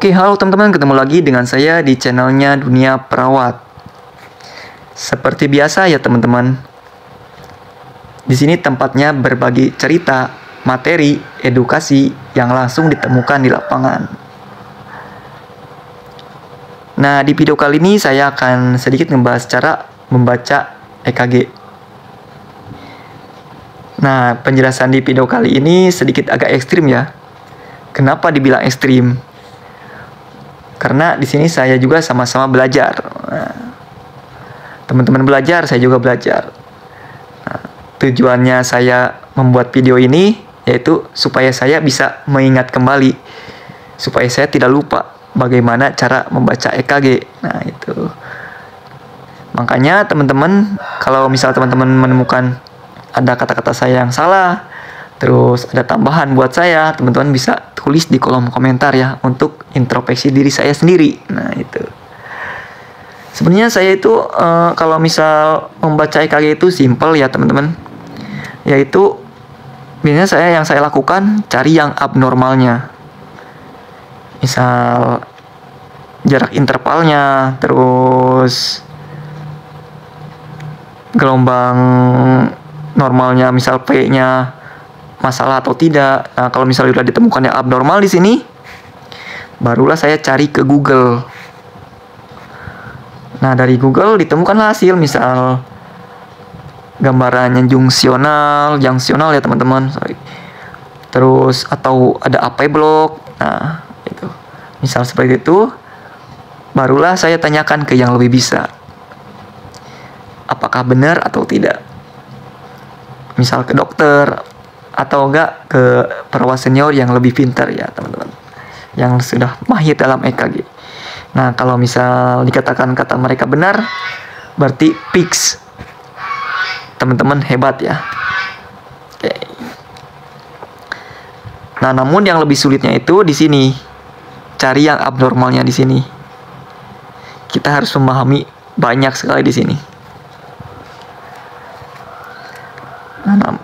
Oke, halo teman-teman, ketemu lagi dengan saya di channelnya Dunia Perawat. Seperti biasa ya teman-teman, di sini tempatnya berbagi cerita, materi, edukasi yang langsung ditemukan di lapangan. Nah, di video kali ini saya akan sedikit membahas cara membaca EKG. Nah, penjelasan di video kali ini sedikit agak ekstrim ya. Kenapa dibilang ekstrim? Karena di sini saya juga sama-sama belajar. Nah, teman-teman belajar, saya juga belajar. Nah, tujuannya saya membuat video ini yaitu supaya saya bisa mengingat kembali, supaya saya tidak lupa bagaimana cara membaca EKG. Nah, itu. Makanya teman-teman, kalau misal teman-teman menemukan ada kata-kata saya yang salah, terus ada tambahan buat saya, teman-teman bisa tulis di kolom komentar ya, untuk introspeksi diri saya sendiri. Nah, itu. Sebenarnya saya itu kalau misal membaca EKG itu simple ya teman-teman. Yaitu biasanya yang saya lakukan cari yang abnormalnya. Misal jarak intervalnya, terus gelombang normalnya, misal P-nya masalah atau tidak. Nah, kalau misalnya sudah ditemukan yang abnormal di sini, barulah saya cari ke Google. Nah, dari Google ditemukan hasil, misal gambarannya jungsional ya teman-teman. Terus atau ada AP block. Nah, itu. Misal seperti itu, barulah saya tanyakan ke yang lebih bisa. Apakah benar atau tidak? Misal ke dokter, atau enggak ke perawat senior yang lebih pintar ya teman-teman, yang sudah mahir dalam EKG. Nah, kalau misal dikatakan kata mereka benar, berarti fix, teman-teman hebat ya. Oke. Nah, namun yang lebih sulitnya itu di sini, cari yang abnormalnya di sini. Kita harus memahami banyak sekali di sini.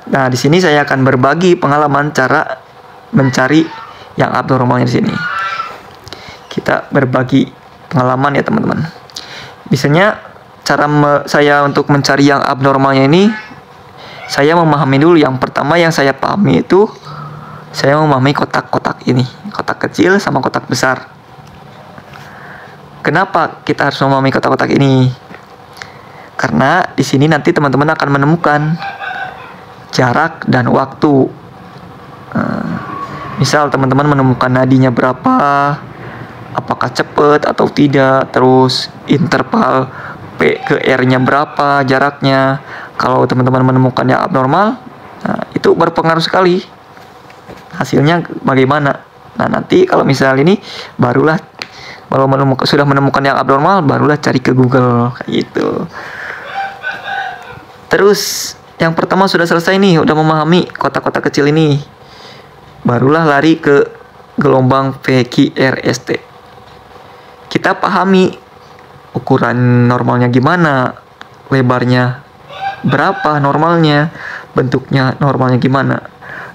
Nah, di sini saya akan berbagi pengalaman cara mencari yang abnormalnya di sini. Kita berbagi pengalaman ya teman-teman. Biasanya cara saya untuk mencari yang abnormalnya ini, saya memahami dulu. Yang pertama yang saya pahami itu, saya memahami kotak-kotak ini, kotak kecil sama kotak besar. Kenapa kita harus memahami kotak-kotak ini? Karena di sini nanti teman-teman akan menemukan jarak dan waktu. Misal teman-teman menemukan nadinya berapa, apakah cepat atau tidak, terus interval P ke R-nya berapa jaraknya. Kalau teman-teman menemukan yang abnormal, nah, itu berpengaruh sekali hasilnya bagaimana. Nah, nanti kalau misal ini barulah, kalau sudah menemukan yang abnormal, barulah cari ke Google kayak gitu. Terus yang pertama sudah selesai nih, udah memahami kotak-kotak kecil ini, barulah lari ke gelombang PQRST. Kita pahami ukuran normalnya gimana, lebarnya berapa normalnya, bentuknya normalnya gimana.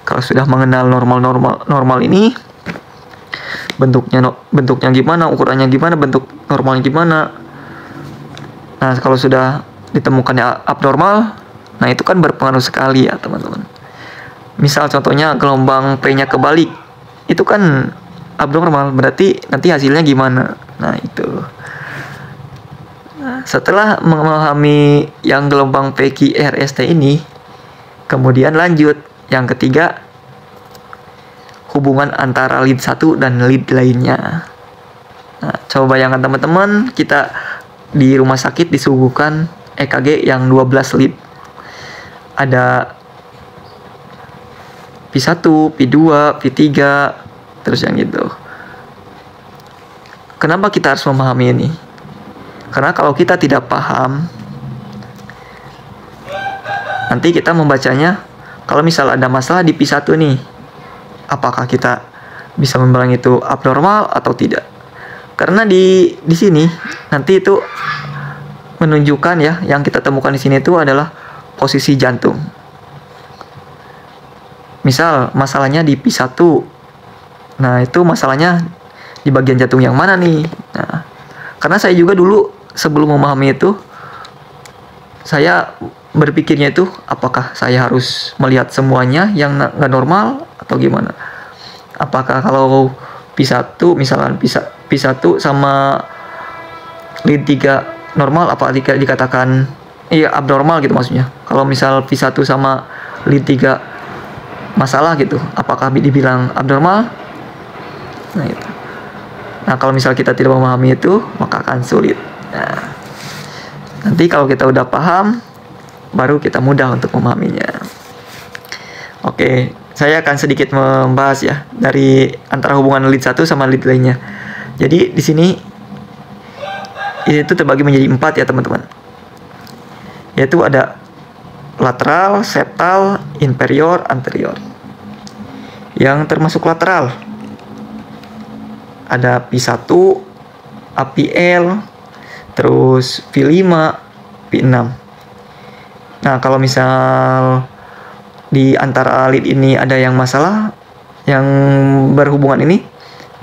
Kalau sudah mengenal normal ini, bentuknya gimana, ukurannya gimana, bentuk normalnya gimana. Nah, kalau sudah ditemukan yang abnormal, nah itu kan berpengaruh sekali ya teman-teman. Misal contohnya gelombang P-nya kebalik, itu kan abnormal, berarti nanti hasilnya gimana. Nah, itu. Nah, setelah memahami yang gelombang PQRST ini, kemudian lanjut yang ketiga, hubungan antara lead 1 dan lead lainnya. Nah, coba bayangkan teman-teman, kita di rumah sakit disuguhkan EKG yang 12 lead. Ada P1, P2, P3, terus yang gitu. Kenapa kita harus memahami ini? Karena kalau kita tidak paham, nanti kita membacanya, kalau misal ada masalah di P1 nih, apakah kita bisa membilang itu abnormal atau tidak? Karena di sini nanti itu menunjukkan ya, yang kita temukan di sini itu adalah posisi jantung. Misal masalahnya di P1, nah itu masalahnya di bagian jantung yang mana nih. Nah, karena saya juga dulu sebelum memahami itu, saya berpikirnya itu apakah saya harus melihat semuanya yang nggak normal atau gimana. Apakah kalau P1 misalkan P1 sama lead 3 normal, apa dikatakan iya abnormal gitu maksudnya. Kalau misal P1 sama lead 3 masalah gitu, apakah dibilang abnormal? Nah itu. Nah kalau misal kita tidak memahami itu, maka akan sulit. Nah, nanti kalau kita udah paham, baru kita mudah untuk memahaminya. Oke, saya akan sedikit membahas ya dari antara hubungan lead 1 sama lead lainnya. Jadi di sini itu terbagi menjadi 4 ya teman-teman. Yaitu ada lateral, septal, inferior, anterior. Yang termasuk lateral ada P1, APL, terus V5, V6. Nah, kalau misal di antara lead ini ada yang masalah, yang berhubungan ini,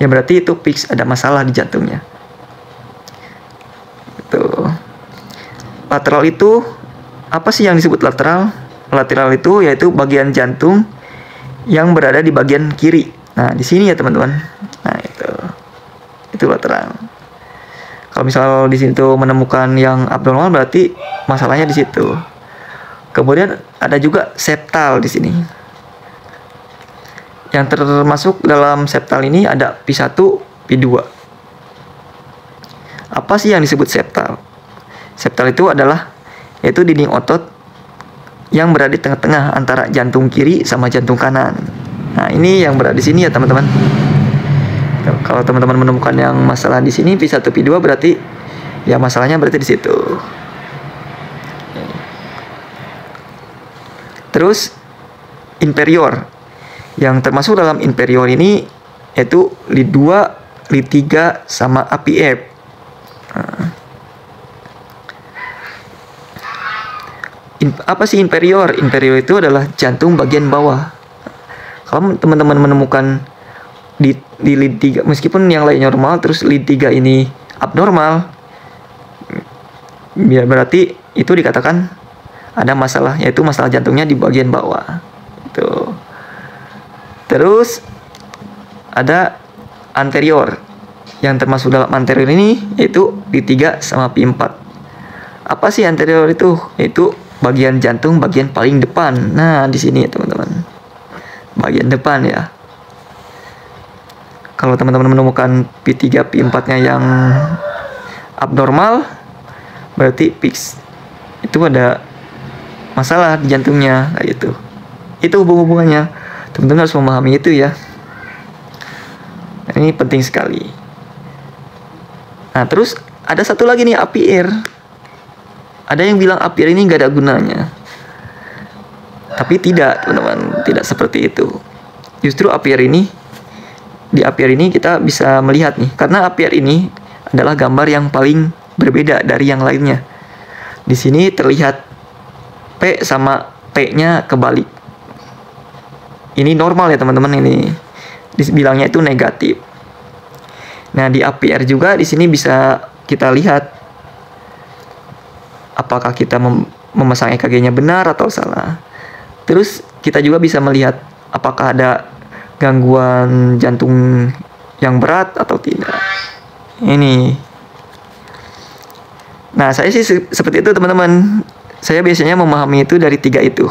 ya berarti itu fix ada masalah di jantungnya. Itu. Lateral itu apa sih yang disebut lateral? Lateral itu yaitu bagian jantung yang berada di bagian kiri. Nah, di sini ya teman-teman. Nah, itu lateral. Kalau misal di situ menemukan yang abnormal, berarti masalahnya di situ. Kemudian ada juga septal di sini. Yang termasuk dalam septal ini ada P1, P2. Apa sih yang disebut septal? Septal itu adalah yaitu dinding otot yang berada di tengah-tengah antara jantung kiri sama jantung kanan. Nah, ini yang berada di sini ya teman-teman. Kalau teman-teman menemukan yang masalah di sini P1, P2 berarti ya masalahnya berarti di situ. Terus inferior. Yang termasuk dalam inferior ini yaitu lead 2, lead 3 sama APF. Apa sih inferior? Inferior itu adalah jantung bagian bawah. Kalau teman-teman menemukan di lead 3, meskipun yang lainnya normal, terus lead 3 ini abnormal, biar berarti itu dikatakan ada masalah, yaitu masalah jantungnya di bagian bawah. Itu. Terus ada anterior. Yang termasuk dalam anterior ini yaitu P3 sama P4. Apa sih anterior itu? Yaitu bagian jantung bagian paling depan. Nah, di sini ya teman-teman. Bagian depan ya. Kalau teman-teman menemukan P3, P4-nya yang abnormal, berarti fix itu ada masalah di jantungnya, kayak gitu. Itu hubungannya. Teman-teman harus memahami itu ya. Ini penting sekali. Nah, terus ada satu lagi nih, APR. Ada yang bilang APR ini nggak ada gunanya. Tapi tidak, teman-teman, tidak seperti itu. Justru APR ini, di APR ini kita bisa melihat nih, karena APR ini adalah gambar yang paling berbeda dari yang lainnya. Di sini terlihat P sama T-nya kebalik. Ini normal ya teman-teman, ini dibilangnya itu negatif. Nah, di APR juga di sini bisa kita lihat apakah kita memasang EKG-nya benar atau salah. Terus kita juga bisa melihat apakah ada gangguan jantung yang berat atau tidak. Ini. Nah, saya sih seperti itu teman-teman. Saya biasanya memahami itu dari 3 itu.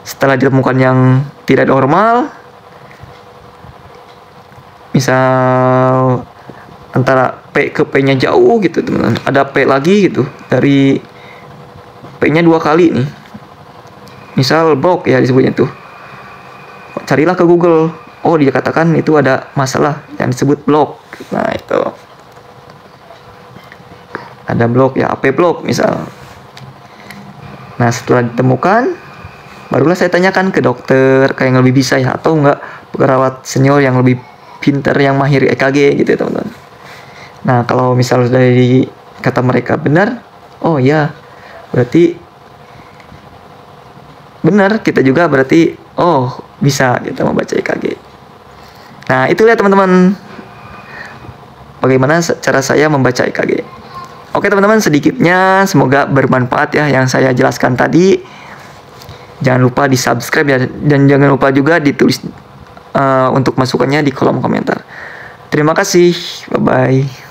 Setelah ditemukan yang tidak normal, misal antara P ke P-nya jauh gitu teman-teman, ada P lagi gitu, dari P-nya 2 kali nih, misal block ya disebutnya tuh. Carilah ke Google, oh dia katakan itu ada masalah yang disebut block. Nah itu ada block ya, AP block misal. Nah setelah ditemukan, barulah saya tanyakan ke dokter kayak yang lebih bisa ya, atau enggak perawat senior yang lebih pintar, yang mahir EKG gitu ya teman-teman. Nah kalau misal dari kata mereka benar, oh ya berarti benar, kita juga berarti oh bisa kita membaca EKG. Nah itu lihat teman-teman, bagaimana cara saya membaca EKG. Oke teman-teman, sedikitnya semoga bermanfaat ya yang saya jelaskan tadi. Jangan lupa di subscribe ya, dan jangan lupa juga ditulis untuk masukannya di kolom komentar. Terima kasih, bye bye.